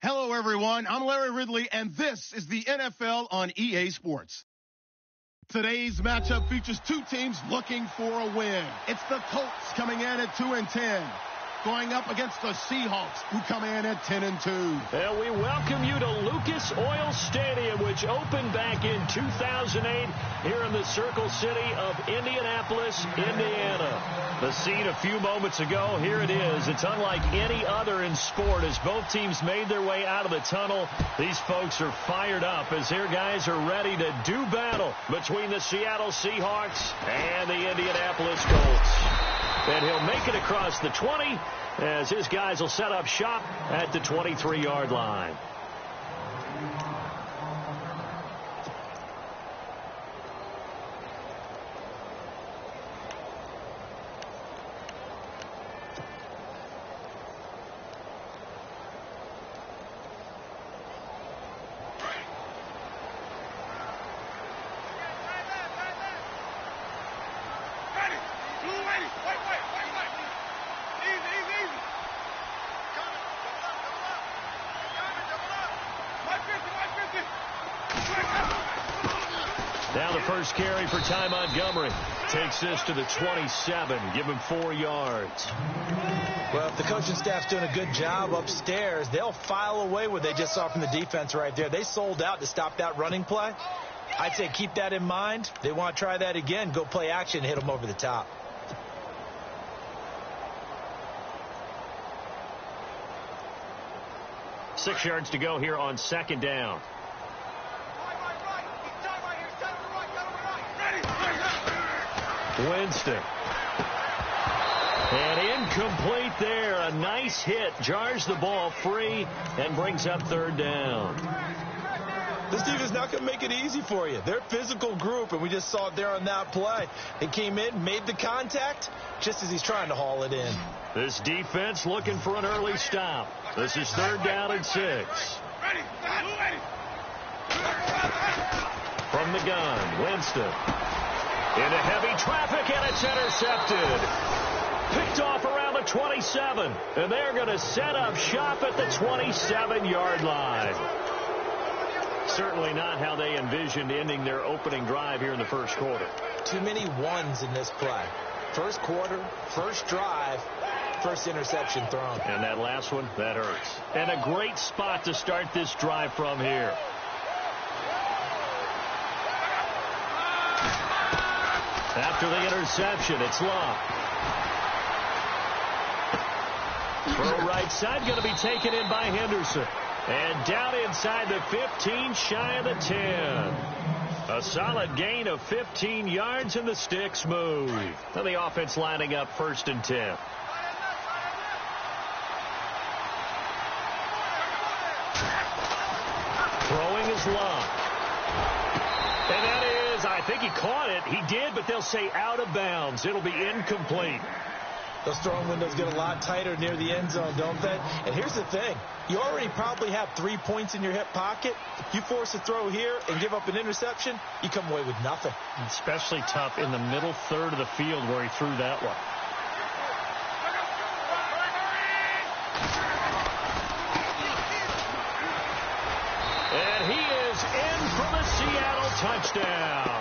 Hello, everyone. I'm Larry Ridley, and this is the NFL on EA Sports. Today's matchup features two teams looking for a win. It's the Colts coming in at 2-10, going up against the Seahawks, who come in at 10-2. And we welcome you to Lucas Oil Stadium, which opened back in 2008 here in the Circle City of Indianapolis, Indiana. The scene a few moments ago, here it is. It's unlike any other in sport as both teams made their way out of the tunnel. These folks are fired up as their guys are ready to do battle between the Seattle Seahawks and the Indianapolis Colts. And he'll make it across the 20 as his guys will set up shop at the 23-yard line. Now the first carry for Ty Montgomery. Takes this to the 27. Give him 4 yards. Well, if the coaching staff's doing a good job upstairs, they'll file away what they just saw from the defense right there. They sold out to stop that running play. I'd say keep that in mind. They want to try that again. Go play action and hit them over the top. Six yards to go here on second down. Winston. And incomplete there. A nice hit. Jars the ball free and brings up third down. This team is not going to make it easy for you. They're a physical group, and we just saw it there on that play. He came in, made the contact, just as he's trying to haul it in. This defense looking for an early stop. This is third down and 6. From the gun, Winston. Into heavy traffic, and it's intercepted. Picked off around the 27, and they're going to set up shop at the 27-yard line. Certainly not how they envisioned ending their opening drive here in the first quarter. Too many ones in this play. First quarter, first drive, first interception thrown. And that last one, that hurts. And a great spot to start this drive from here. After the interception, it's Love. Throw right side, going to be taken in by Henderson. And down inside the 15, shy of the 10. A solid gain of 15 yards, and the sticks move. And the offense lining up first and 10. Throwing is Love. And that is, I think he caught it. He did, but they'll say out of bounds. It'll be incomplete. Those throwing windows get a lot tighter near the end zone, don't they? And here's the thing. You already probably have 3 points in your hip pocket. You force a throw here and give up an interception, you come away with nothing. Especially tough in the middle third of the field where he threw that one. And he is in for the Seattle touchdown.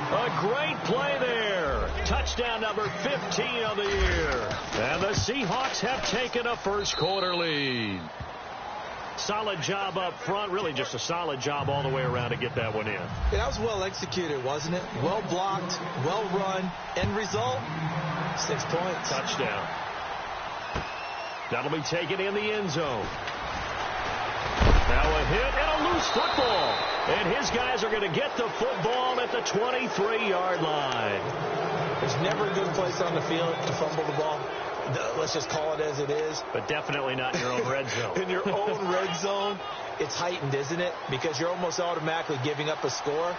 A great play there. Touchdown number 15 of the year. And the Seahawks have taken a first quarter lead. Solid job up front. Really just a solid job all the way around to get that one in. Yeah, that was well executed, wasn't it? Well blocked, well run. End result, 6 points. Touchdown. That'll be taken in the end zone. Now a hit and a loose football. And his guys are going to get the football at the 23-yard line. There's never a good place on the field to fumble the ball. Let's just call it as it is. But definitely not in your own red zone. In your own red zone, it's heightened, isn't it? Because you're almost automatically giving up a score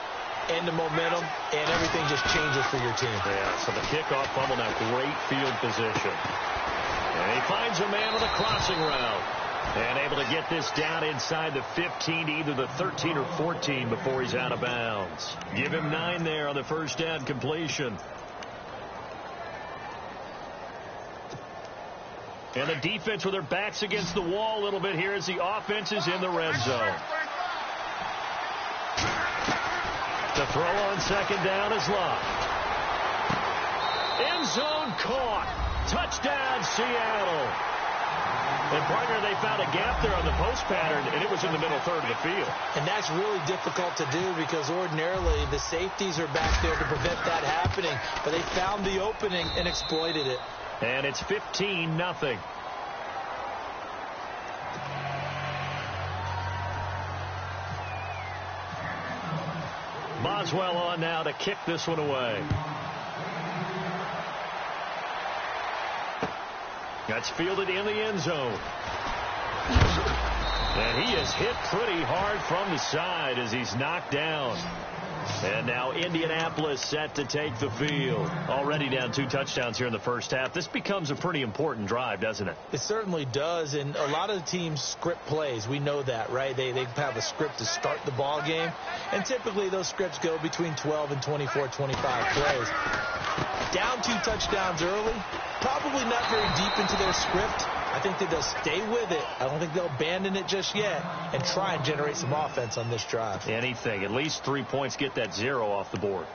and the momentum, and everything just changes for your team. Yeah, so the kickoff fumble, now great field position. And he finds a man with a crossing route. And able to get this down inside the 15 to either the 13 or 14 before he's out of bounds. Give him 9 there on the first down completion. And the defense with their backs against the wall a little bit here as the offense is in the red zone. The throw on second down is locked. End zone caught. Touchdown, Seattle. And, partner, they found a gap there on the post pattern, and it was in the middle third of the field. And that's really difficult to do because ordinarily the safeties are back there to prevent that happening. But they found the opening and exploited it. And it's 15-0. Boswell on now to kick this one away. That's fielded in the end zone. And he is hit pretty hard from the side as he's knocked down. And now Indianapolis set to take the field. Already down 2 touchdowns here in the first half. This becomes a pretty important drive, doesn't it? It certainly does. And a lot of the teams script plays. We know that, right? They have a script to start the ball game. And typically those scripts go between 12 and 24, 25 plays. Down 2 touchdowns early. Probably not very deep into their script. I think that they'll stay with it. I don't think they'll abandon it just yet and try and generate some offense on this drive. Anything. At least 3 points. Get that 0 off the board.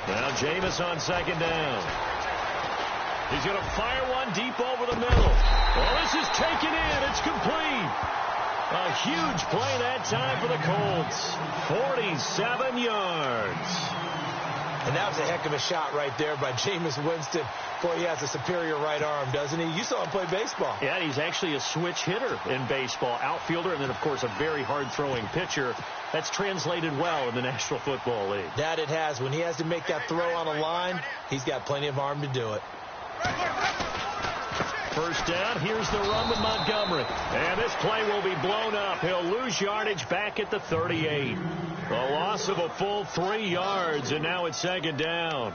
Now Jameis on second down. He's going to fire one deep over the middle. Well, this is taken in. It's complete. A huge play that time for the Colts. 47 yards. And that was a heck of a shot right there by Jameis Winston. Boy, he has a superior right arm, doesn't he? You saw him play baseball. Yeah, he's actually a switch hitter in baseball. Outfielder, and then, of course, a very hard-throwing pitcher. That's translated well in the National Football League. That it has. When he has to make that throw on a line, he's got plenty of arm to do it. First down, here's the run with Montgomery. And this play will be blown up. He'll lose yardage back at the 38. A loss of a full 3 yards, and now it's second down.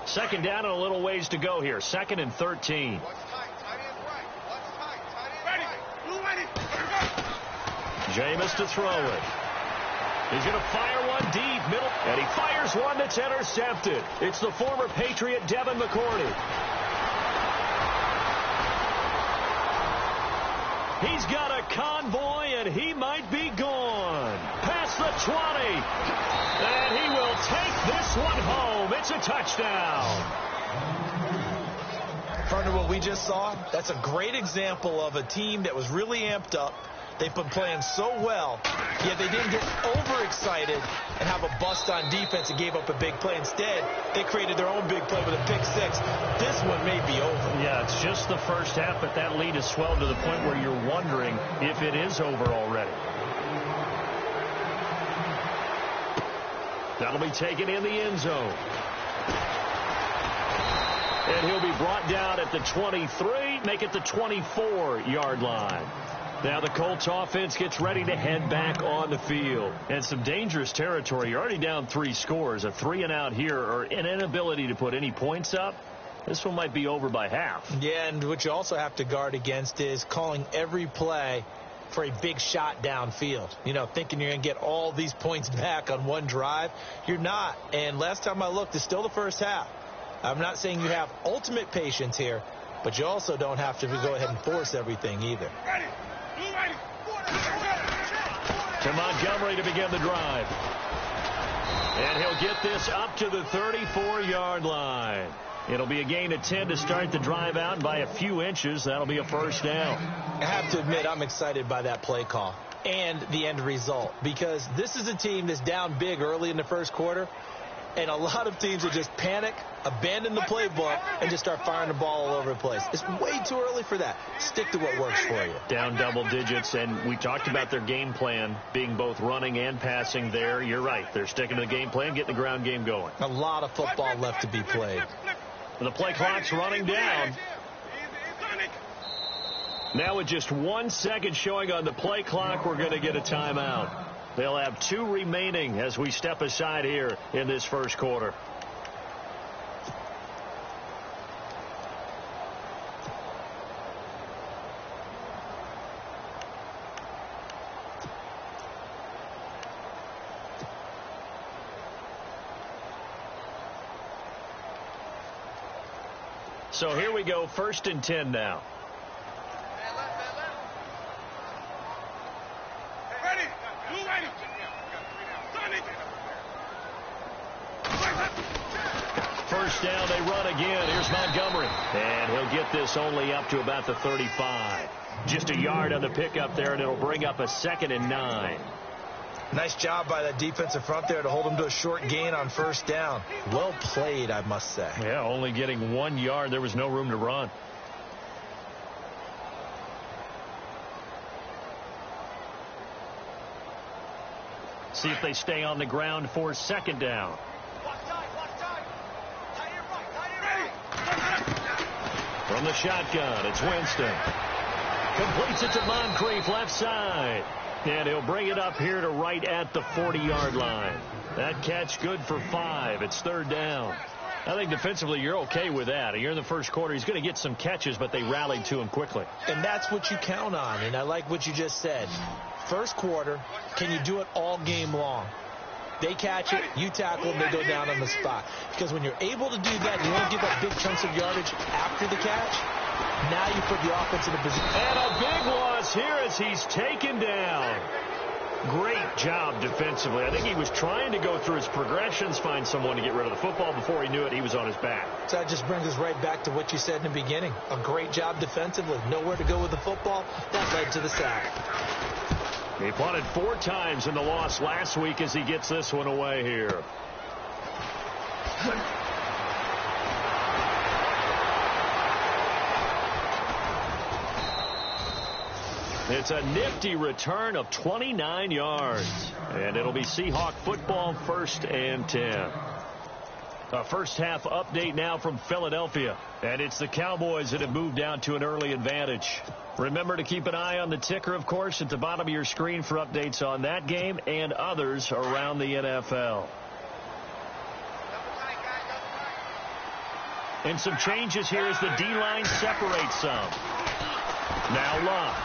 Second down and a little ways to go here. 2nd and 13. Jameis to throw it. He's going to fire one deep, middle, and he fires one that's intercepted. It's the former Patriot Devin McCourty. He's got a convoy, and he might be gone. Past the 20. And he will take this one home. It's a touchdown. Partner, what we just saw, that's a great example of a team that was really amped up. They've been playing so well, yet they didn't get overexcited and have a bust on defense and gave up a big play. Instead, they created their own big play with a pick 6. This one may be over. Yeah, it's just the first half, but that lead has swelled to the point where you're wondering if it is over already. That'll be taken in the end zone. And he'll be brought down at the 23, make it the 24-yard line. Now the Colts offense gets ready to head back on the field. And some dangerous territory. You're already down 3 scores. A 3-and-out here or an inability to put any points up. This one might be over by half. Yeah, and what you also have to guard against is calling every play for a big shot downfield. You know, thinking you're going to get all these points back on one drive. You're not. And last time I looked, it's still the first half. I'm not saying you have ultimate patience here, but you also don't have to go ahead and force everything either. To Montgomery to begin the drive. And he'll get this up to the 34-yard line. It'll be a gain of 10 to start the drive out, and by a few inches, that'll be a first down. I have to admit, I'm excited by that play call and the end result, because this is a team that's down big early in the first quarter, and a lot of teams will just panic, abandon the playbook, and just start firing the ball all over the place. It's way too early for that. Stick to what works for you. Down double digits, and we talked about their game plan being both running and passing there. You're right. They're sticking to the game plan, getting the ground game going. A lot of football left to be played. The play clock's running down. Now with just 1 second showing on the play clock, we're going to get a timeout. They'll have 2 remaining as we step aside here in this first quarter. So here we go, 1st and 10 now. First down, they run again. Here's Montgomery. And he'll get this only up to about the 35. Just a yard on the pickup there, and it'll bring up a 2nd and 9. Nice job by that defensive front there to hold him to a short gain on 1st down. Well played, I must say. Yeah, only getting 1 yard. There was no room to run. See if they stay on the ground for 2nd down. From the shotgun, it's Winston. Completes it to Moncrief, left side. And he'll bring it up here to right at the 40-yard line. That catch good for 5. It's 3rd down. I think defensively you're okay with that. You're in the first quarter. He's going to get some catches, but they rallied to him quickly. And that's what you count on. And I like what you just said. First quarter, can you do it all game long? They catch it, you tackle them, they go down on the spot. Because when you're able to do that, you don't give up big chunks of yardage after the catch. Now you put the offense in a position. And a big loss here as he's taken down. Great job defensively. I think he was trying to go through his progressions, find someone to get rid of the football. Before he knew it, he was on his back. So that just brings us right back to what you said in the beginning. A great job defensively. Nowhere to go with the football. That led to the sack. He punted 4 times in the loss last week as he gets this one away here. It's a nifty return of 29 yards. And it'll be Seahawk football, 1st and 10. A first half update now from Philadelphia. And it's the Cowboys that have moved down to an early advantage. Remember to keep an eye on the ticker, of course, at the bottom of your screen for updates on that game and others around the NFL. And some changes here as the D-line separates some. Now Love.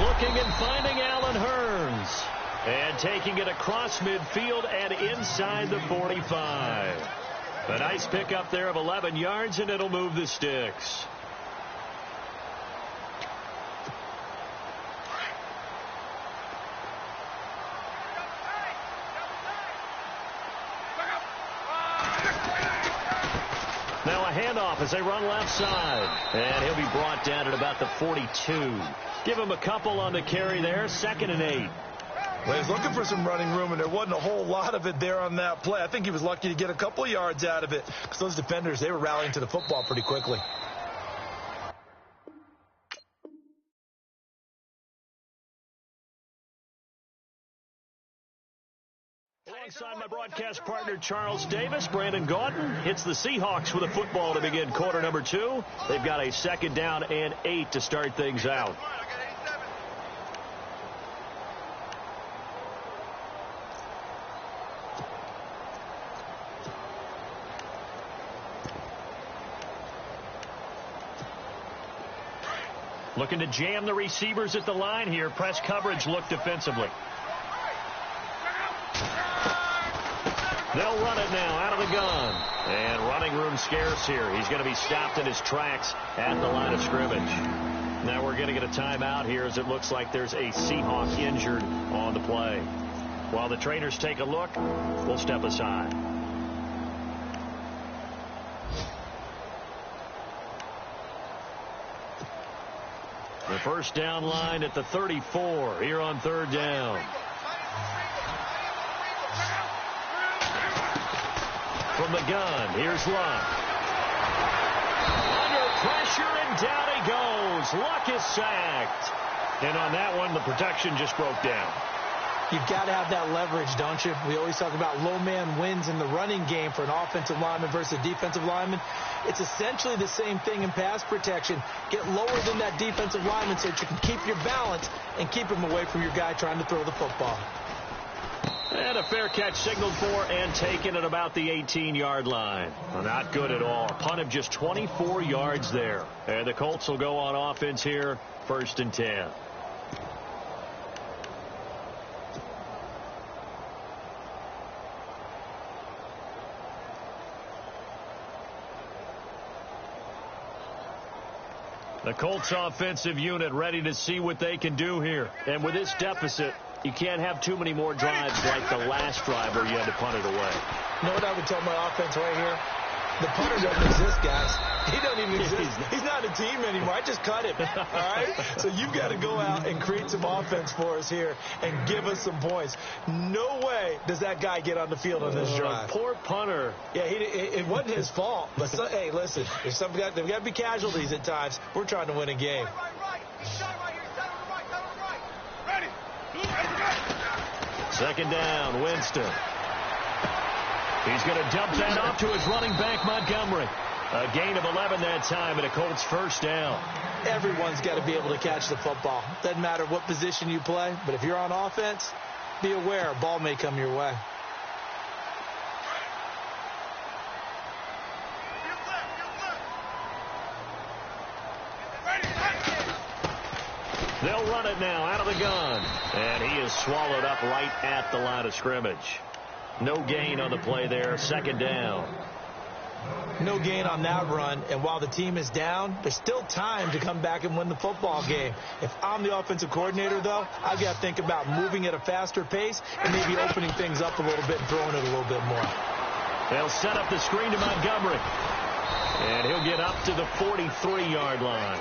Looking and finding Allen Hurns. And taking it across midfield and inside the 45. A nice pickup there of 11 yards, and it'll move the sticks. Now a handoff as they run left side. And he'll be brought down at about the 42. Give him a couple on the carry there. 2nd and 8. Well, he was looking for some running room, and there wasn't a whole lot of it there on that play. I think he was lucky to get a couple of yards out of it because those defenders, they were rallying to the football pretty quickly. Alongside my broadcast partner, Charles Davis, Brandon Gaudin hits the Seahawks with a football to begin quarter number 2. They've got a 2nd down and 8 to start things out. Looking to jam the receivers at the line here. Press coverage look defensively. They'll run it now out of the gun. And running room scarce here. He's going to be stopped in his tracks at the line of scrimmage. Now we're going to get a timeout here as it looks like there's a Seahawk injured on the play. While the trainers take a look, we'll step aside. The first down line at the 34 here on 3rd down. From the gun, here's Luck. Under pressure, and down he goes. Luck is sacked. And on that one, the protection just broke down. You've got to have that leverage, don't you? We always talk about low man wins in the running game for an offensive lineman versus a defensive lineman. It's essentially the same thing in pass protection. Get lower than that defensive lineman so that you can keep your balance and keep him away from your guy trying to throw the football. And a fair catch signaled for and taken at about the 18-yard line. Well, not good at all. Punt of just 24 yards there. And the Colts will go on offense here, 1st and 10. The Colts offensive unit ready to see what they can do here. And with this deficit, you can't have too many more drives like the last drive where you had to punt it away. You know what I would tell my offense right here? The punter doesn't exist, guys. He doesn't even exist. He's not a team anymore. I just cut him. All right? So you've got to go out and create some offense for us here and give us some points. No way does that guy get on the field on this drive. Poor punter. Yeah, it wasn't his fault. But, hey, listen, there's got to be casualties at times. We're trying to win a game. Second down, Winston. He's going to dump that off to his running back, Montgomery. A gain of 11 that time and a Colts 1st down. Everyone's got to be able to catch the football. Doesn't matter what position you play, but if you're on offense, be aware a ball may come your way. They'll run it now out of the gun. And he is swallowed up right at the line of scrimmage. No gain on the play there. 2nd down. No gain on that run. And while the team is down, there's still time to come back and win the football game. If I'm the offensive coordinator, though, I've got to think about moving at a faster pace and maybe opening things up a little bit and throwing it a little bit more. They'll set up the screen to Montgomery. And he'll get up to the 43-yard line.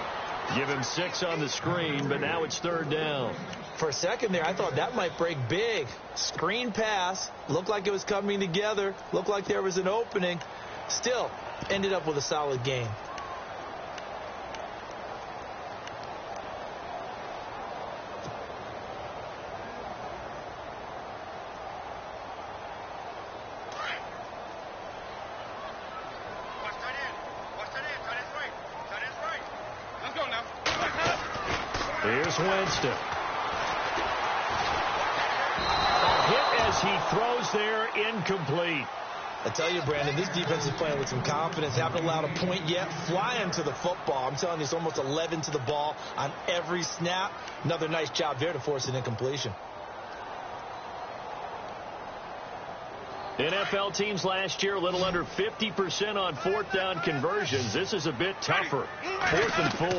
Give him 6 on the screen, but now it's 3rd down. For a second there, I thought that might break big. Screen pass. Looked like it was coming together. Looked like there was an opening. Still, ended up with a solid gain. Here's Winston. A hit as he throws there, incomplete. I tell you, Brandon, this defense is playing with some confidence. Haven't allowed a point yet. Flying to the football. I'm telling you, it's almost 11 to the ball on every snap. Another nice job there to force an incompletion. NFL teams last year a little under 50% on 4th down conversions. This is a bit tougher. 4th and 4.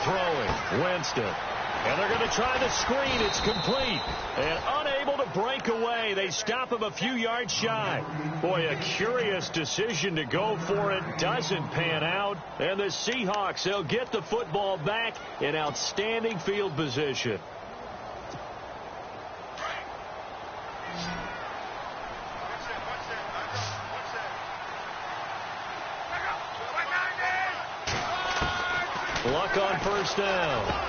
Throwing, Winston. And they're going to try the screen. It's complete. And unable to break away. They stop him a few yards shy. Boy, a curious decision to go for it. Doesn't pan out. And the Seahawks, they'll get the football back in outstanding field position. Luck on 1st down.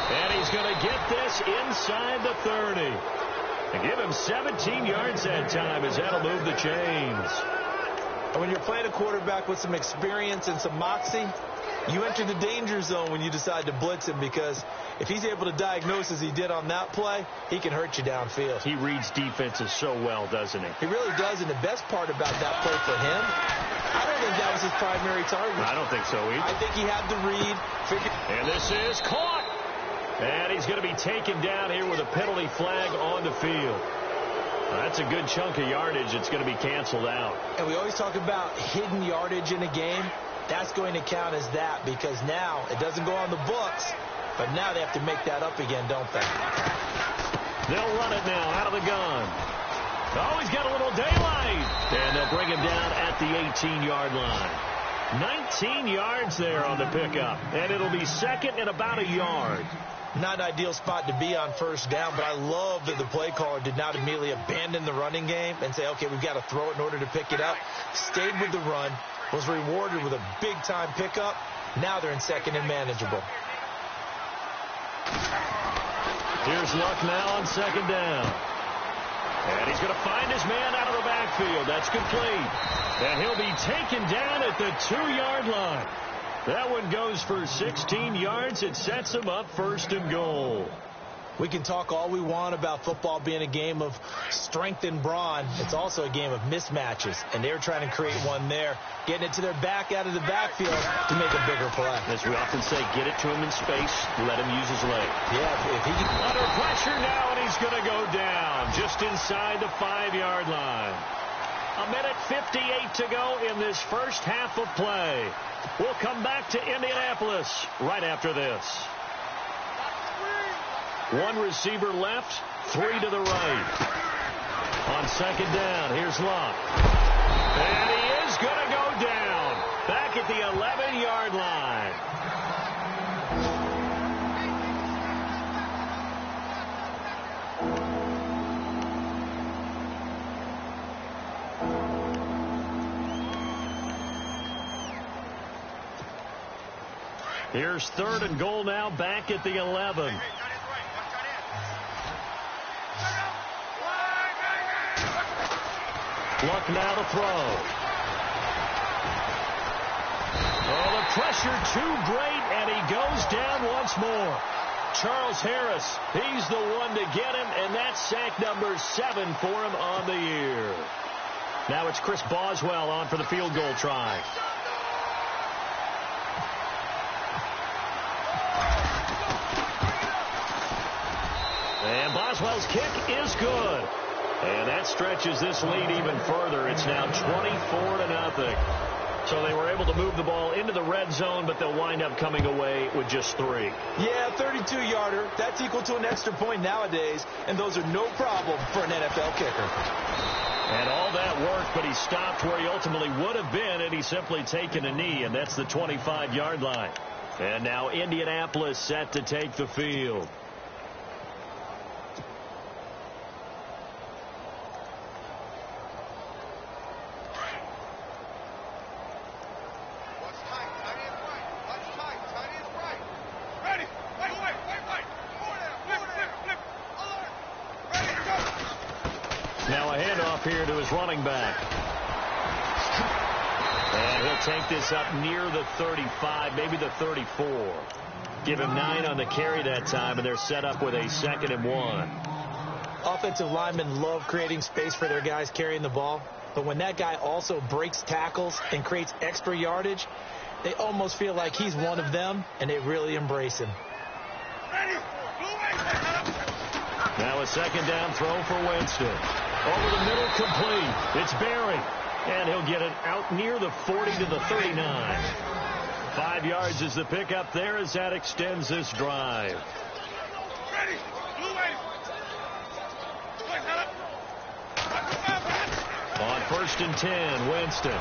And he's going to get this inside the 30. And give him 17 yards that time as that'll move the chains. And when you're playing a quarterback with some experience and some moxie, you enter the danger zone when you decide to blitz him, because if he's able to diagnose as he did on that play, he can hurt you downfield. He reads defenses so well, doesn't he? He really does, and the best part about that play for him, I don't think that was his primary target. I don't think so either. I think he had to read. And this is caught. And he's going to be taken down here with a penalty flag on the field. That's a good chunk of yardage. It's going to be canceled out. And we always talk about hidden yardage in a game. That's going to count as that, because now it doesn't go on the books, but now they have to make that up again, don't they? They'll run it now out of the gun. Oh, he's got a little daylight. And they'll bring him down at the 18-yard line. 19 yards there on the pickup. And it'll be 2nd and about a yard. Not an ideal spot to be on 1st down, but I love that the play caller did not immediately abandon the running game and say, okay, we've got to throw it in order to pick it up. Stayed with the run, was rewarded with a big-time pickup. Now they're in 2nd and manageable. Here's Luck now on second down. And he's going to find his man out of the backfield. That's complete. And he'll be taken down at the 2-yard line. That one goes for 16 yards. It sets him up first and goal. We can talk all we want about football being a game of strength and brawn. It's also a game of mismatches, and they're trying to create one there, getting it to their back out of the backfield to make a bigger play. As we often say, get it to him in space, let him use his leg. Yeah, if he can... Under pressure now, and he's going to go down just inside the 5-yard line. 1:58 to go in this first half of play. We'll come back to Indianapolis right after this. 1 receiver left, 3 to the right. On second down, here's Luck. And he is going to go down back at the 11-yard line. Here's 3rd and goal now, back at the 11. Luck now to throw. Oh, the pressure too great, and he goes down once more. Charles Harris, he's the one to get him, and that's sack number 7 for him on the year. Now it's Chris Boswell on for the field goal try. And Boswell's kick is good. And that stretches this lead even further. It's now 24-0. So they were able to move the ball into the red zone, but they'll wind up coming away with just 3. Yeah, 32-yarder. That's equal to an extra point nowadays, and those are no problem for an NFL kicker. And all that work, but he stopped where he ultimately would have been, and he's simply taken a knee, and that's the 25-yard line. And now Indianapolis set to take the field. Now a handoff here to his running back. And he'll take this up near the 35, maybe the 34. Give him 9 on the carry that time, and they're set up with a 2nd and 1. Offensive linemen love creating space for their guys carrying the ball. But when that guy also breaks tackles and creates extra yardage, they almost feel like he's one of them, and they really embrace him. Now a 2nd down throw for Winston. Over the middle, complete. It's Barry. And he'll get it out near the 40 to the 39. 5 yards is the pickup there as that extends this drive. On 1st and 10, Winston.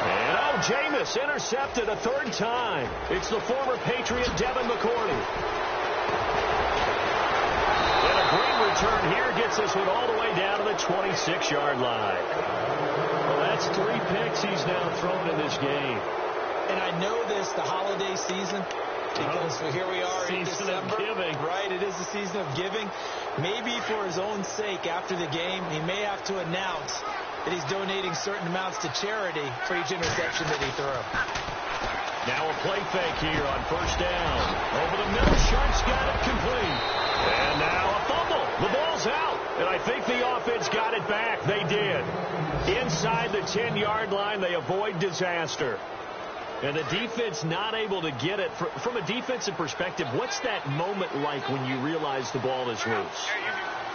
And Jameis intercepted a 3rd time. It's the former Patriot Devin McCourty. And a great return here gets this one all the way down to the 26-yard line. Well, that's 3 picks he's now thrown in this game. And I know this, the holiday season, because here we are in December. Giving. Right, it is the season of giving. Maybe for his own sake after the game, he may have to announce that he's donating certain amounts to charity for each interception that he threw. Now a play fake here on 1st down. Over the middle, Sharp's got it complete. And now a fumble. The ball's out. And I think the offense got it back. They did. Inside the 10-yard line, they avoid disaster. And the defense not able to get it. From a defensive perspective, what's that moment like when you realize the ball is loose?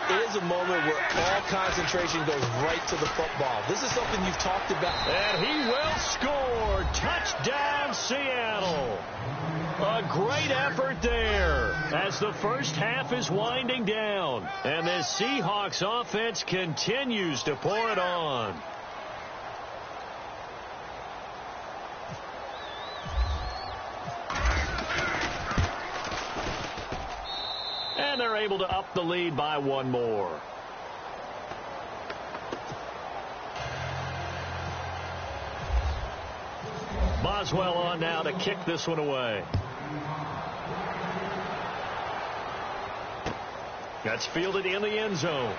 It is a moment where all concentration goes right to the football. This is something you've talked about. And he will score. Touchdown, Seattle. A great effort there as the first half is winding down. And the Seahawks offense continues to pour it on. And they're able to up the lead by 1 more. Boswell on now to kick this one away. That's fielded in the end zone.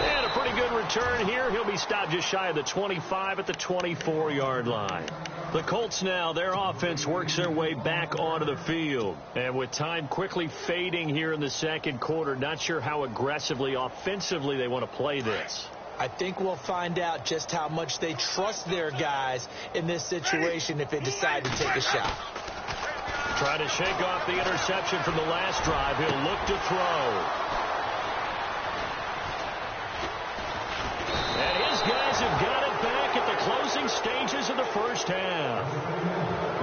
And a pretty good return here. He'll be stopped just shy of the 25 at the 24-yard line. The Colts now, their offense works their way back onto the field. And with time quickly fading here in the second quarter, not sure how aggressively, offensively they want to play this. I think we'll find out just how much they trust their guys in this situation if they decide to take a shot. Trying to shake off the interception from the last drive. He'll look to throw. And his guys have got it back at the closing stages of the first half.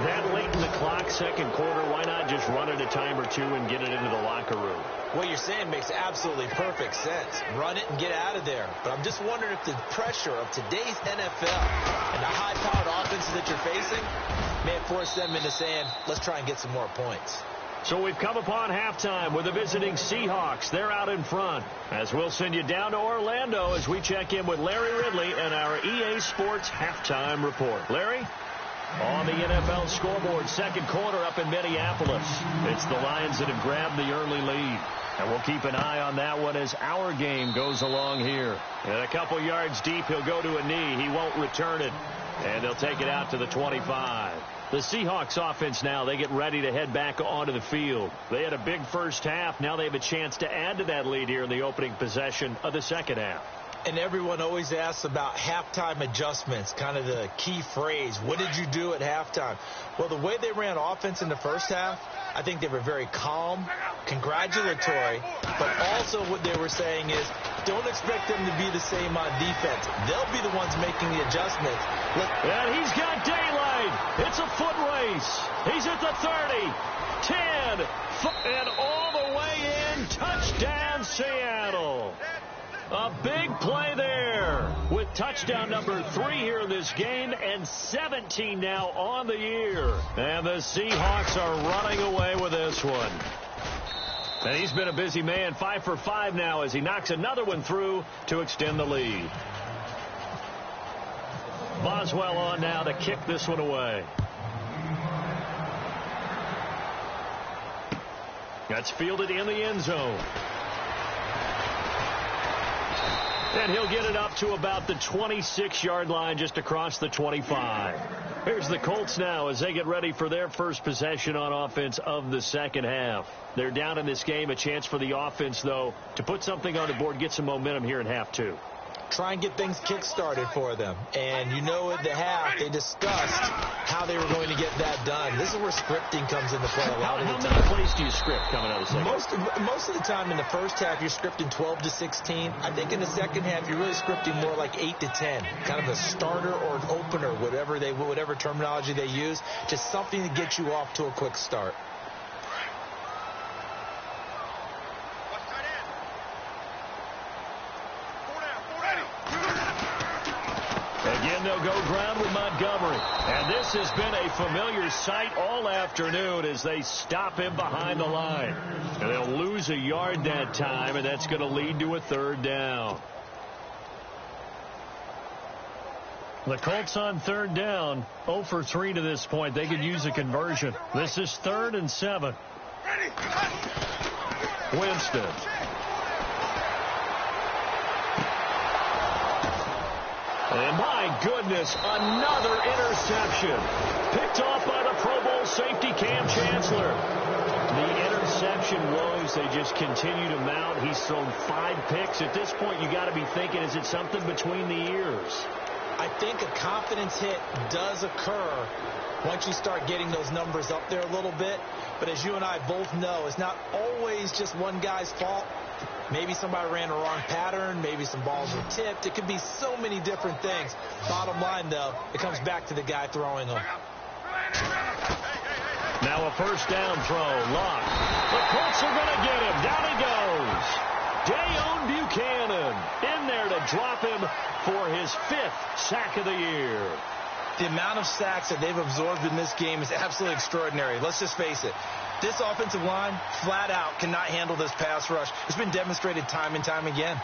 That late in the clock, second quarter, why not just run it a time or two and get it into the locker room? What you're saying makes absolutely perfect sense. Run it and get out of there. But I'm just wondering if the pressure of today's NFL and the high-powered offenses that you're facing may force them into saying, let's try and get some more points. So we've come upon halftime with the visiting Seahawks. They're out in front. As we'll send you down to Orlando as we check in with Larry Ridley and our EA Sports halftime report. Larry? On the NFL scoreboard, second quarter up in Minneapolis. It's the Lions that have grabbed the early lead. And we'll keep an eye on that one as our game goes along here. And a couple yards deep, he'll go to a knee. He won't return it. And they'll take it out to the 25. The Seahawks offense now, they get ready to head back onto the field. They had a big first half. Now they have a chance to add to that lead here in the opening possession of the second half. And everyone always asks about halftime adjustments, kind of the key phrase. What did you do at halftime? Well, the way they ran offense in the first half, I think they were very calm, congratulatory, but also what they were saying is don't expect them to be the same on defense. They'll be the ones making the adjustments. And he's got daylight. It's a foot race. He's at the 30, 10, and all the way in. Touchdown, Seattle. A big play there with touchdown number 3 here in this game and 17 now on the year. And the Seahawks are running away with this one. And he's been a busy man, 5 for 5 now as he knocks another one through to extend the lead. Boswell on now to kick this one away. That's fielded in the end zone. And he'll get it up to about the 26-yard line just across the 25. Here's the Colts now as they get ready for their first possession on offense of the second half. They're down in this game. A chance for the offense, though, to put something on the board, get some momentum here in half two. Try and get things kick-started for them. And you know at the half, they discussed how they were going to get that done. This is where scripting comes into play a lot of the time. How many plays do you script coming out of the second? Most of the time in the first half, you're scripting 12 to 16. I think in the second half, you're really scripting more like 8 to 10. Kind of a starter or an opener, whatever terminology they use. Just something to get you off to a quick start. Again, they'll go ground with Montgomery. And this has been a familiar sight all afternoon as they stop him behind the line. And they'll lose a yard that time, and that's going to lead to a third down. The Colts on third down, 0 for 3 to this point. They could use a conversion. This is 3rd and 7. Winston. And my goodness, another interception. Picked off by the Pro Bowl safety Cam Chancellor. The interception woes, they just continue to mount. He's thrown 5 picks. At this point, you got to be thinking, is it something between the ears? I think a confidence hit does occur once you start getting those numbers up there a little bit. But as you and I both know, it's not always just one guy's fault. Maybe somebody ran a wrong pattern. Maybe some balls were tipped. It could be so many different things. Bottom line, though, it comes back to the guy throwing them. Now a first down throw. Lock. The Colts are going to get him. Down he goes. Dayon Buchanan in there to drop him for his 5th sack of the year. The amount of sacks that they've absorbed in this game is absolutely extraordinary. Let's just face it. This offensive line, flat out, cannot handle this pass rush. It's been demonstrated time and time again.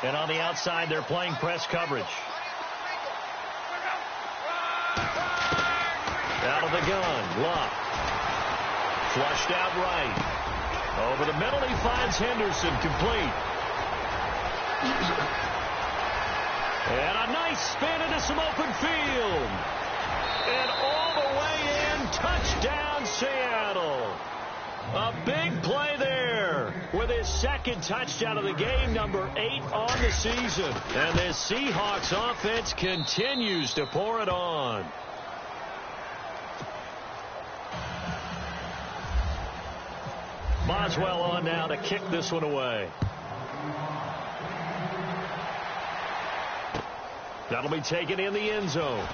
And on the outside, they're playing press coverage. Out of the gun, Luck. Flushed out right. Over the middle, he finds Henderson, complete. And a nice spin into some open field. And all the way in, touchdown Seattle. A big play there with his second touchdown of the game, number 8 on the season. And this Seahawks offense continues to pour it on. Boswell on now to kick this one away. That'll be taken in the end zone.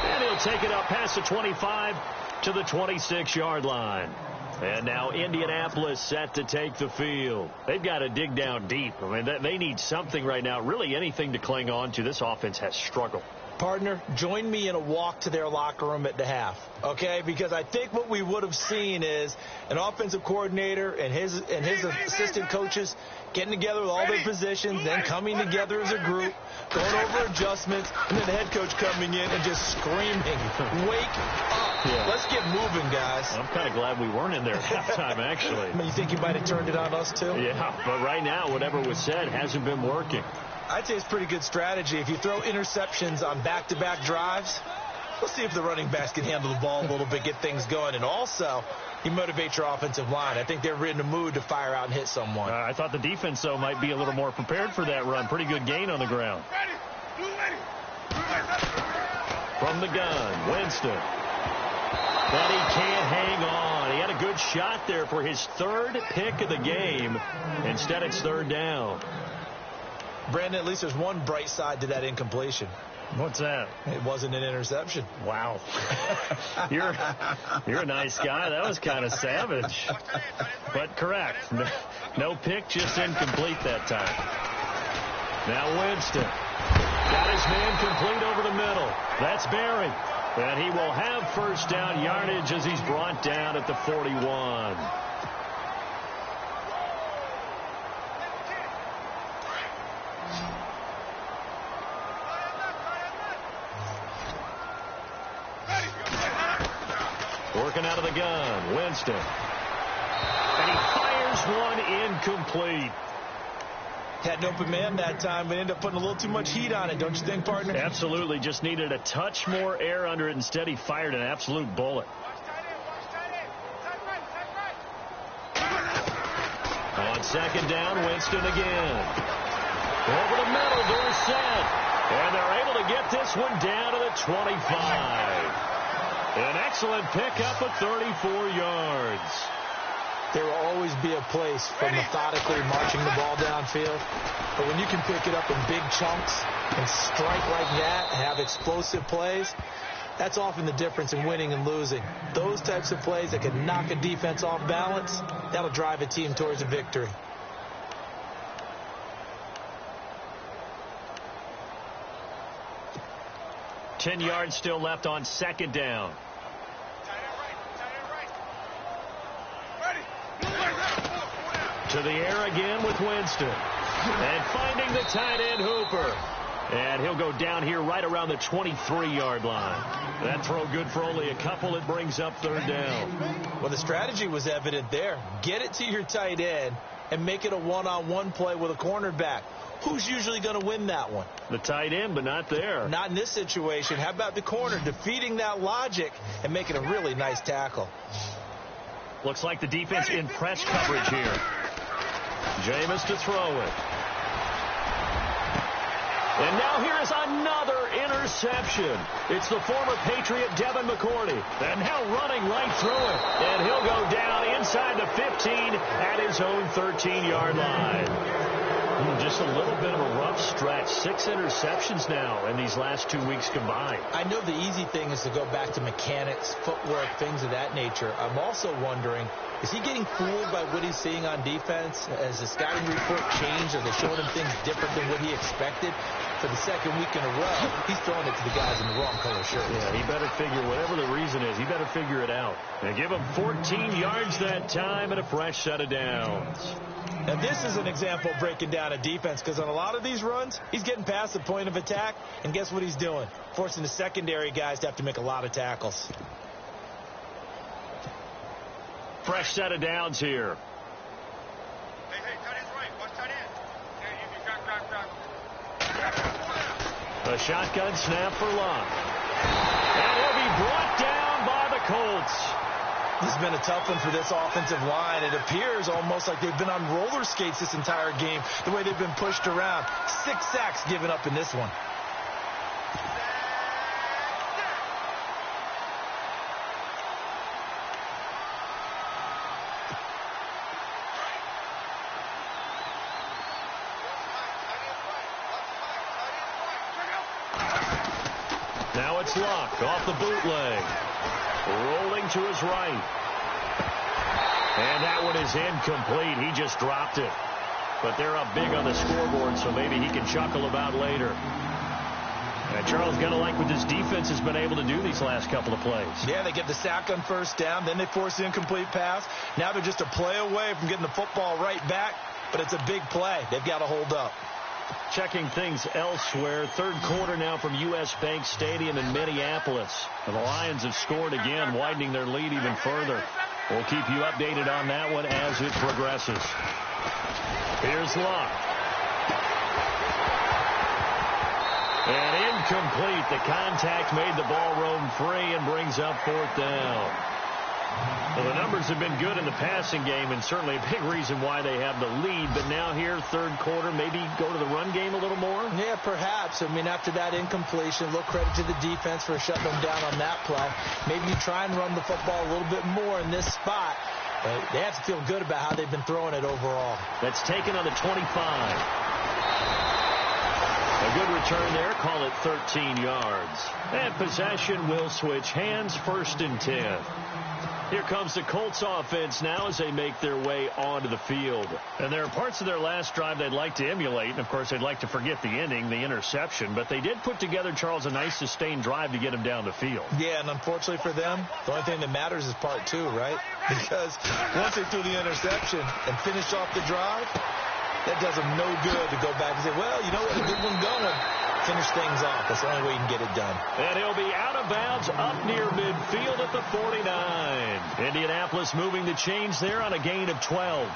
And he'll take it up past the 25 to the 26-yard line. And now Indianapolis set to take the field. They've got to dig down deep. I mean, they need something right now, really anything to cling on to. This offense has struggled. Partner, join me in a walk to their locker room at the half, okay? Because I think what we would have seen is an offensive coordinator and his assistant coaches getting together with all their positions, then coming together as a group, going over adjustments, and then the head coach coming in and just screaming, "Wake up. Yeah. Let's get moving, guys." I'm kind of glad we weren't in there at halftime, actually. You think you might have turned it on us, too? Yeah, but right now, whatever was said hasn't been working. I'd say it's pretty good strategy. If you throw interceptions on back-to-back drives, we'll see if the running backs can handle the ball a little bit, get things going. And also, you motivate your offensive line. I think they're in the mood to fire out and hit someone. I thought the defense, though, might be a little more prepared for that run. Pretty good gain on the ground. From the gun, Winston. But he can't hang on. He had a good shot there for his third pick of the game. Instead, it's third down. Brandon, at least there's one bright side to that incompletion. What's that? It wasn't an interception. Wow. You're a nice guy. That was kind of savage. But correct. No pick, just incomplete that time. Now Winston. Got his man complete over the middle. That's Barry. And he will have first down yardage as he's brought down at the 41. Working out of the gun, Winston. And he fires one incomplete. Had an open man that time, but ended up putting a little too much heat on it, don't you think, partner? Absolutely. Just needed a touch more air under it. Instead, he fired an absolute bullet. On second down, Winston again. Over the middle, Dorsett. And they're able to get this one down to the 25. An excellent pickup of 34 yards. There will always be a place for methodically marching the ball downfield. But when you can pick it up in big chunks and strike like that, have explosive plays, that's often the difference in winning and losing. Those types of plays that can knock a defense off balance, that'll drive a team towards a victory. Ten yards still left on second down. To the air again with Winston. And finding the tight end, Hooper. And he'll go down here right around the 23-yard line. That throw good for only a couple. It brings up third down. Well, the strategy was evident there. Get it to your tight end and make it a one-on-one play with a cornerback. Who's usually going to win that one? The tight end, but not there. Not in this situation. How about the corner defeating that logic and making a really nice tackle? Looks like the defense in press coverage here. Jameis to throw it. And now here is another interception. It's the former Patriot Devin McCourty. And now running right through it. And he'll go down inside the 15 at his own 13-yard line. Just a little bit of a rough stretch. 6 interceptions now in these last 2 weeks combined. I know the easy thing is to go back to mechanics, footwork, things of that nature. I'm also wondering, is he getting fooled by what he's seeing on defense? Has the scouting report changed? Are they showing him things different than what he expected? For the second week in a row, he's throwing it to the guys in the wrong color shirts. Yeah, he better figure, whatever the reason is, he better figure it out. And give him 14 yards that time and a fresh set of downs. Now, this is an example of breaking down a defense, because on a lot of these runs, he's getting past the point of attack, and guess what he's doing? Forcing the secondary guys to have to make a lot of tackles. Fresh set of downs here. Hey, tight end's right. Watch tight end. Yeah, A shotgun snap for Locke. And he'll be brought down by the Colts. This has been a tough one for this offensive line. It appears almost like they've been on roller skates this entire game, the way they've been pushed around. 6 sacks given up in this one. Now it's Locke off the bootleg. Rolling to his right. And that one is incomplete. He just dropped it. But they're up big on the scoreboard, so maybe he can chuckle about later. And Charles, got to like what this defense has been able to do these last couple of plays. Yeah, they get the sack on first down, then they force the incomplete pass. Now they're just a play away from getting the football right back, but it's a big play. They've got to hold up. Checking things elsewhere. Third quarter now from U.S. Bank Stadium in Minneapolis. The Lions have scored again, widening their lead even further. We'll keep you updated on that one as it progresses. Here's Locke. And incomplete. The contact made the ball roam free and brings up 4th down. Well, the numbers have been good in the passing game, and certainly a big reason why they have the lead. But now here, third quarter, maybe go to the run game a little more? Yeah, perhaps. I mean, after that incompletion, a little credit to the defense for shutting them down on that play. Maybe you try and run the football a little bit more in this spot. But they have to feel good about how they've been throwing it overall. That's taken on the 25. A good return there. Call it 13 yards. And possession will switch hands, 1st and 10. Here comes the Colts offense now as they make their way onto the field. And there are parts of their last drive they'd like to emulate. And, of course, they'd like to forget the ending, the interception. But they did put together, Charles, a nice sustained drive to get him down the field. Yeah, and unfortunately for them, the only thing that matters is part 2, right? Because once they threw the interception and finished off the drive, that does them no good to go back and say, well, you know what, a good one going. Finish things off. That's the only way you can get it done. And he'll be out of bounds up near midfield at the 49. Indianapolis moving the chains there on a gain of 12.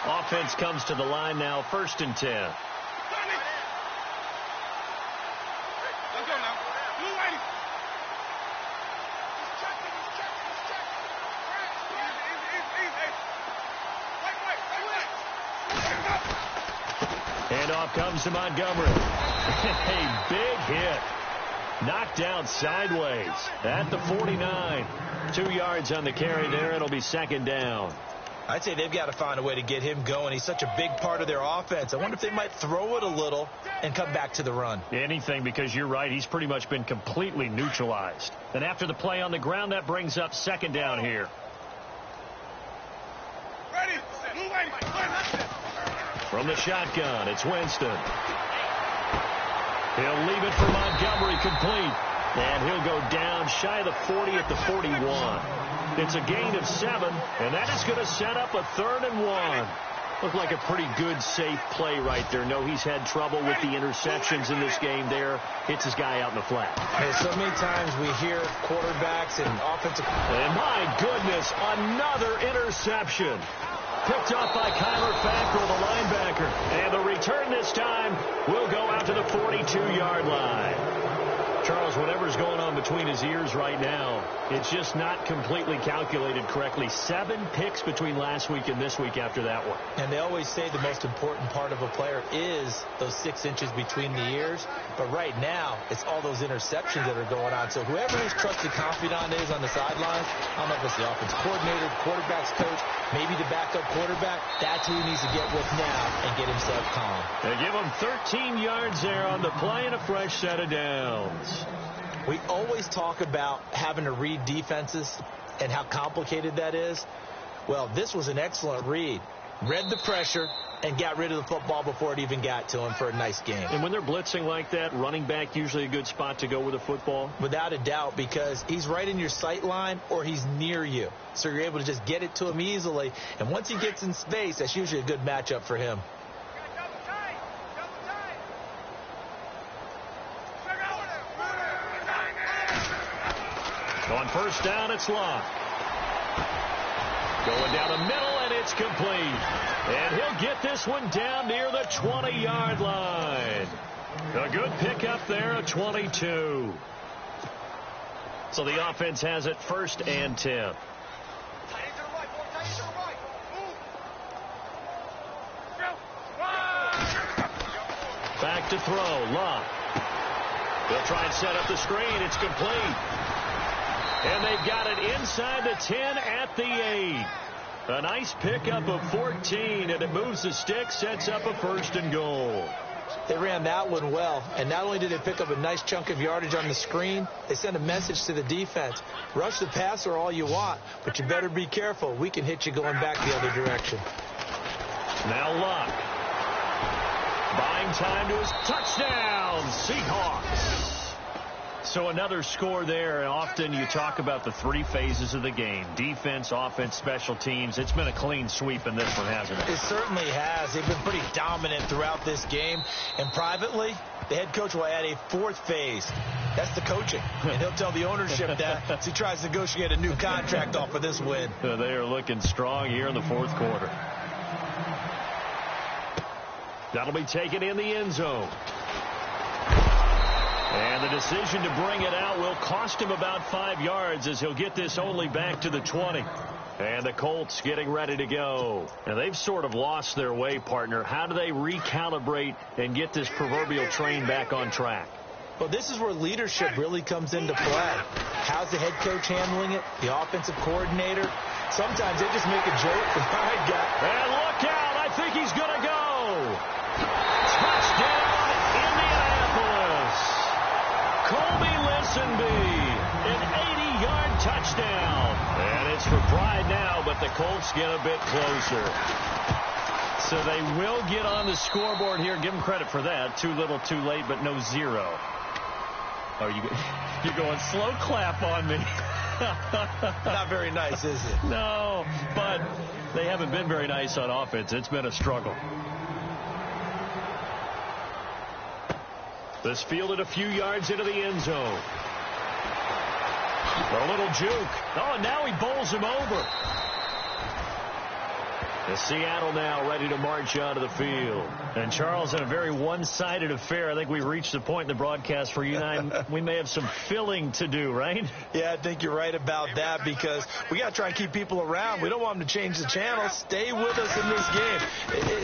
Offense comes to the line now, 1st and 10. Let's go now. Blue lady. And off comes to Montgomery. A big hit. Knocked down sideways at the 49. 2 yards on the carry there. It'll be 2nd down. I'd say they've got to find a way to get him going. He's such a big part of their offense. I wonder if they might throw it a little and come back to the run. Anything, because you're right. He's pretty much been completely neutralized. And after the play on the ground, that brings up 2nd down here. Ready. Blue lady. From the shotgun, it's Winston. He'll leave it for Montgomery complete. And he'll go down shy of the 40 at the 41. It's a gain of 7, and that is going to set up a 3rd and 1. Looked like a pretty good, safe play right there. No, he's had trouble with the interceptions in this game there. Hits his guy out in the flat. Hey, so many times we hear quarterbacks and offensive... And my goodness, another interception. Picked off by Kyler Fackrell, the linebacker. And the return this time will go out to the 42-yard line. Charles, whatever's going on between his ears right now, it's just not completely calculated correctly. 7 picks between last week and this week after that one. And they always say the most important part of a player is those 6 inches between the ears. But right now, it's all those interceptions that are going on. So whoever his trusted confidant is on the sidelines, I don't know if it's the offense coordinator, quarterback's coach, maybe the backup quarterback, that's who he needs to get with now and get himself calm. They give him 13 yards there on the play and a fresh set of downs. We always talk about having to read defenses and how complicated that is. Well, this was an excellent read. read the pressure, and got rid of the football before it even got to him for a nice game. And when they're blitzing like that, running back usually a good spot to go with a football? Without a doubt, because he's right in your sight line or he's near you. So you're able to just get it to him easily. And once he gets in space, that's usually a good matchup for him. On first down, it's Locke. Going down the middle, and it's complete. And he'll get this one down near the 20-yard line. A good pickup there, a 22. So the offense has it first and 10. Back to throw, Locke. They'll try and set up the screen. It's complete. And they've got it inside the 10 at the 8. A nice pickup of 14, and it moves the stick, sets up a first and goal. They ran that one well, and not only did they pick up a nice chunk of yardage on the screen, they sent a message to the defense. Rush the passer all you want, but you better be careful. We can hit you going back the other direction. Now Locke. Buying time to his touchdown, Seahawks. So another score there. Often you talk about the three phases of the game: defense, offense, special teams. It's been a clean sweep in this one, hasn't it? It certainly has. They've been pretty dominant throughout this game. And privately, the head coach will add a fourth phase. That's the coaching. And he'll tell the ownership that as he tries to negotiate a new contract off of this win. They are looking strong here in the fourth quarter. That'll be taken in the end zone. And the decision to bring it out will cost him about 5 yards, as he'll get this only back to the 20. And the Colts getting ready to go. And they've sort of lost their way, partner. How do they recalibrate and get this proverbial train back on track? Well, this is where leadership really comes into play. How's the head coach handling it? The offensive coordinator? Sometimes they just make a joke from my guy. And look out. I think he's going to go. Touchdown, Indianapolis. Colby Listenby, an 80-yard touchdown. And it's for pride now, but the Colts get a bit closer. So they will get on the scoreboard here. Give them credit for that. Too little, too late, but no zero. Oh, you're going slow clap on me. Not very nice, is it? No, but they haven't been very nice on offense. It's been a struggle. This fielded a few yards into the end zone. A little juke. Oh, and now he bowls him over. And Seattle now ready to march onto the field. And Charles, in a very one-sided affair, I think we've reached the point in the broadcast for you and I, we may have some filling to do, right? Yeah, I think you're right about that, because we got to try and keep people around. We don't want them to change the channel. Stay with us in this game.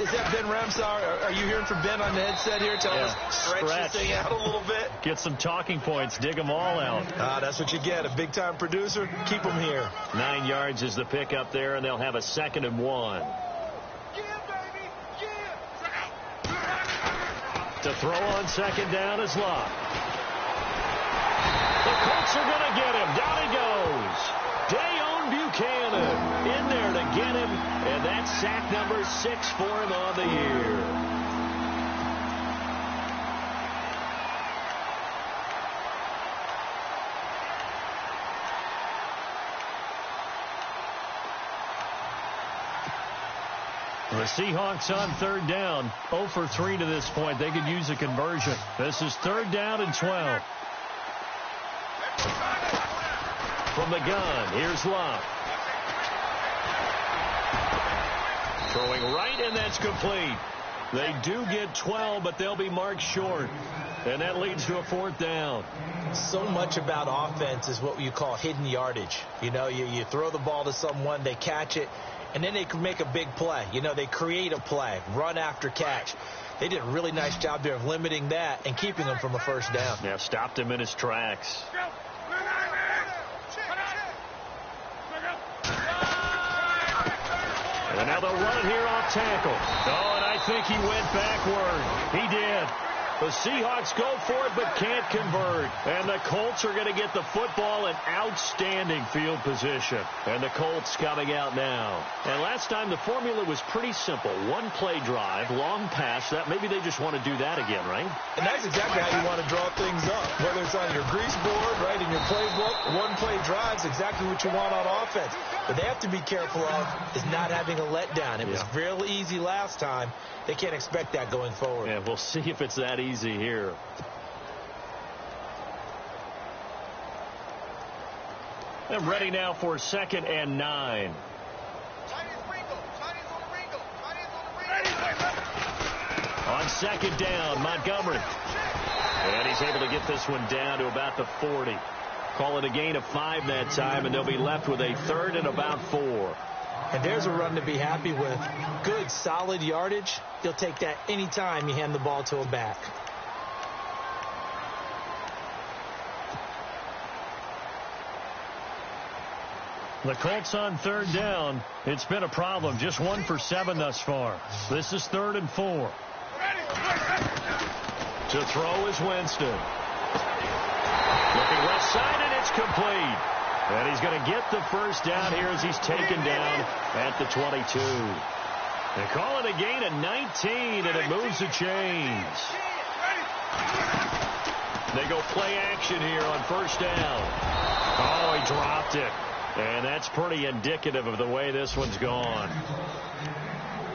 Is that Ben Ramsar? Are you hearing from Ben on the headset here? Tell us, stretch this thing out a little bit. Get some talking points. Dig them all out. That's what you get. A big-time producer. Keep them here. 9 yards is the pick up there, and they'll have a 2nd and 1. To throw on 2nd down is Locke. The Colts are going to get him. Down he goes. Dayon Buchanan in there to get him. And that's sack number 6 for him on the year. The Seahawks on 3rd down. 0 for 3 to this point. They could use a conversion. This is 3rd down and 12. From the gun, here's Locke. Throwing right, and that's complete. They do get 12, but they'll be marked short. And that leads to a 4th down. So much about offense is what you call hidden yardage. You know, you throw the ball to someone, they catch it, and then they can make a big play. You know, they create a play, run after catch. They did a really nice job there of limiting that and keeping him from a 1st down. Yeah, stopped him in his tracks. And now they'll run it here off tackle. Oh, and I think he went backward. He did. The Seahawks go for it but can't convert. And the Colts are going to get the football in outstanding field position. And the Colts coming out now. And last time the formula was pretty simple. One play drive, long pass. That maybe they just want to do that again, right? And that's exactly how you want to draw things up. Whether it's on your grease board, right, in your playbook, one play drive's exactly what you want on offense. But they have to be careful of is not having a letdown. It was real easy last time. They can't expect that going forward. Yeah, we'll see if it's that easy here. They're ready now for 2nd and 9. On 2nd down, Montgomery. And he's able to get this one down to about the 40. Call it a gain of 5 that time, and they'll be left with a 3rd and about 4. And there's a run to be happy with. Good, solid yardage. You'll take that any time you hand the ball to a back. The Colts on 3rd down. It's been a problem. Just 1 for 7 thus far. This is 3rd and 4. To throw is Winston. Looking left side, and it's complete. And he's going to get the first down here as he's taken down at the 22. They call it a gain of 19, and it moves the chains. They go play action here on 1st down. Oh, he dropped it. And that's pretty indicative of the way this one's gone.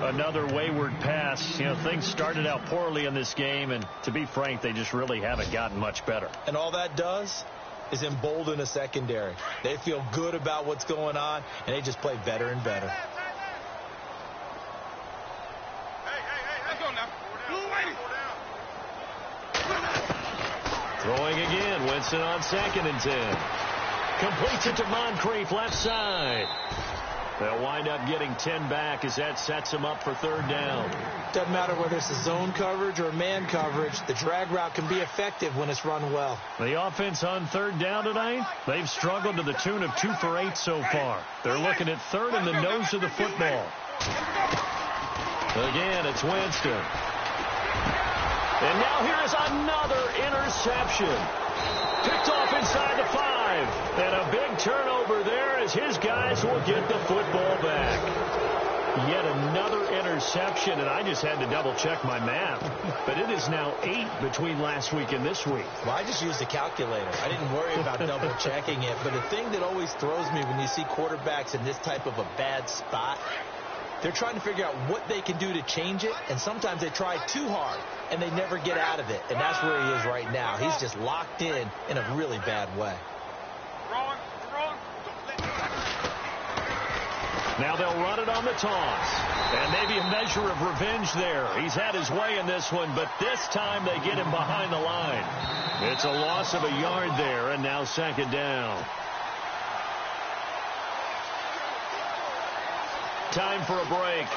Another wayward pass. You know, things started out poorly in this game, and to be frank, they just really haven't gotten much better. And all that does is embolden a secondary. They feel good about what's going on, and they just play better and better. Hey, let's go now. Throwing again. Winston on 2nd and 10. Completes it to Moncrief, left side. They'll wind up getting 10 back as that sets them up for 3rd down. Doesn't matter whether it's a zone coverage or man coverage. The drag route can be effective when it's run well. The offense on 3rd down tonight, they've struggled to the tune of 2 for 8 so far. They're looking at 3rd in the nose of the football. Again, it's Winston. And now here is another interception. Picked off inside the 5. And a big turnover there as his guys will get the football back. Yet another interception, and I just had to double-check my math. But it is now 8 between last week and this week. Well, I just used a calculator. I didn't worry about double-checking it. But the thing that always throws me when you see quarterbacks in this type of a bad spot, they're trying to figure out what they can do to change it, and sometimes they try too hard, and they never get out of it. And that's where he is right now. He's just locked in a really bad way. Now they'll run it on the toss. And maybe a measure of revenge there. He's had his way in this one, but this time they get him behind the line. It's a loss of a yard there, and now 2nd down. Time for a break.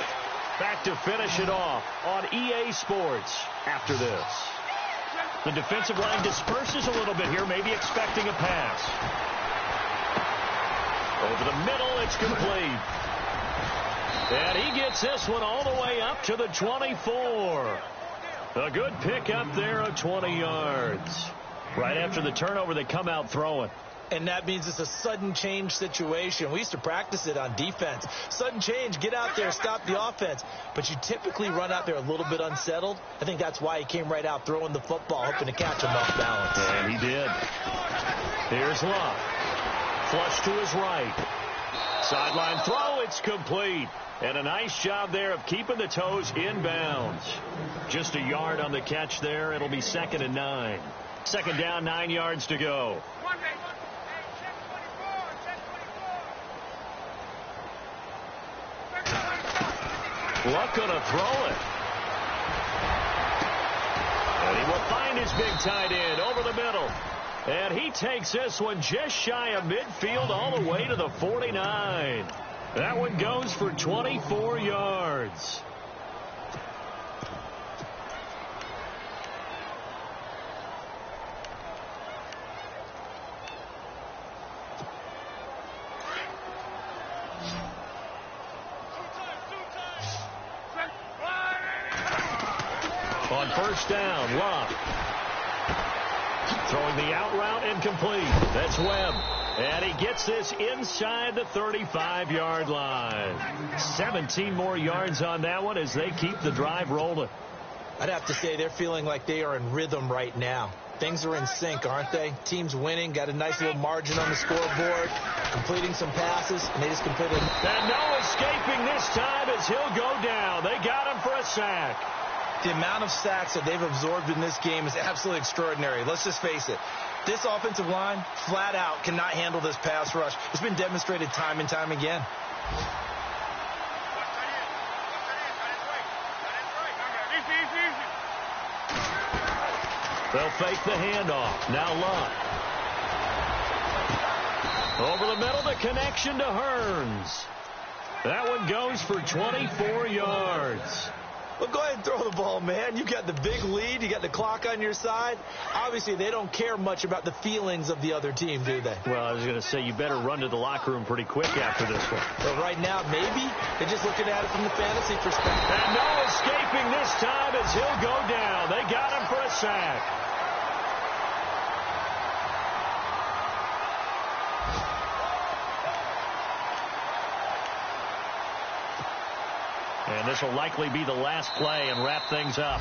Back to finish it off on EA Sports after this. The defensive line disperses a little bit here, maybe expecting a pass. Over the middle, it's complete. And he gets this one all the way up to the 24. A good pickup there of 20 yards. Right after the turnover, they come out throwing. And that means it's a sudden change situation. We used to practice it on defense. Sudden change, get out there, stop the offense. But you typically run out there a little bit unsettled. I think that's why he came right out throwing the football, hoping to catch him off balance. And he did. Here's Love. Flush to his right. Sideline throw, it's complete. And a nice job there of keeping the toes inbounds. Just a yard on the catch there. It'll be 2nd and 9. 2nd down, 9 yards to go. Luck gonna throw it. And he will find his big tight end over the middle. And he takes this one just shy of midfield all the way to the 49. That one goes for 24 yards. On on first down. Love. Throwing the out route incomplete. That's Webb. And he gets this inside the 35-yard line. 17 more yards on that one as they keep the drive rolling. I'd have to say they're feeling like they are in rhythm right now. Things are in sync, aren't they? Team's winning, got a nice little margin on the scoreboard, completing some passes, and they just completed. And no escaping this time as he'll go down. They got him for a sack. The amount of sacks that they've absorbed in this game is absolutely extraordinary. Let's just face it. This offensive line, flat out, cannot handle this pass rush. It's been demonstrated time and time again. They'll fake the handoff. Now Love. Over the middle, the connection to Hearns. That one goes for 24 yards. Well, go ahead and throw the ball, man. You got the big lead. You got the clock on your side. Obviously, they don't care much about the feelings of the other team, do they? Well, I was going to say, you better run to the locker room pretty quick after this one. But right now, maybe they're just looking at it from the fantasy perspective. And no escaping this time as he'll go down. They got him for a sack. And this will likely be the last play and wrap things up.